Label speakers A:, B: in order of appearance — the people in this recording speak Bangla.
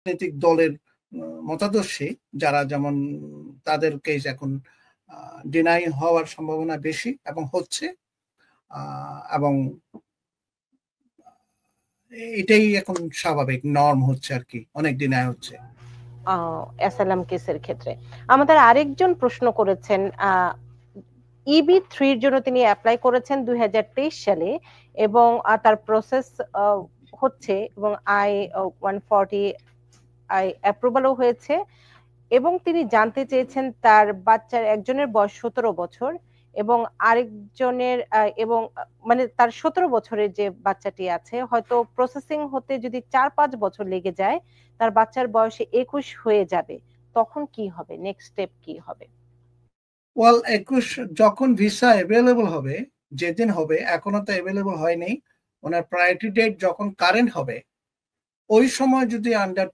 A: রাজনৈতিক দলের মতাদর্শী যারা, যেমন তাদের কেস এখন ডিনাই হওয়ার সম্ভাবনা বেশি এবং হচ্ছে, এবং এটাই এখন স্বাভাবিক নর্ম হচ্ছে আর কি, অনেক ডিনাই হচ্ছে
B: অ্যাসাইলাম কেসের ক্ষেত্রে। আমাদের আরেকজন প্রশ্ন করেছেন, EB-3 এর জন্য তিনি অ্যাপ্লাই করেছেন 2023 সালে এবং তার প্রসেস হচ্ছে এবং I-140 অ্যাপ্রুভালও হয়েছে, এবং তিনি জানতে চেয়েছেন তার বাচ্চার একজনের বয়স 17 বছর এবং আরেকজনের এবং মানে তার 17 বছরের যে বাচ্চাটি আছে হয়তো প্রসেসিং হতে যদি 4-5 বছর লেগে যায়, তার বাচ্চার বয়সে 21 হয়ে যাবে, তখন কি হবে, নেক্সট স্টেপ কি হবে?
A: ওয়েল, 21 যখন ভিসা অ্যাভেলেবল হবে, যেদিন হবে, এখনো তো অ্যাভেলেবল হয়নি, ওনার প্রায়োরিটি ডেট যখন কারেন্ট হবে ওই সময় যদি আন্ডার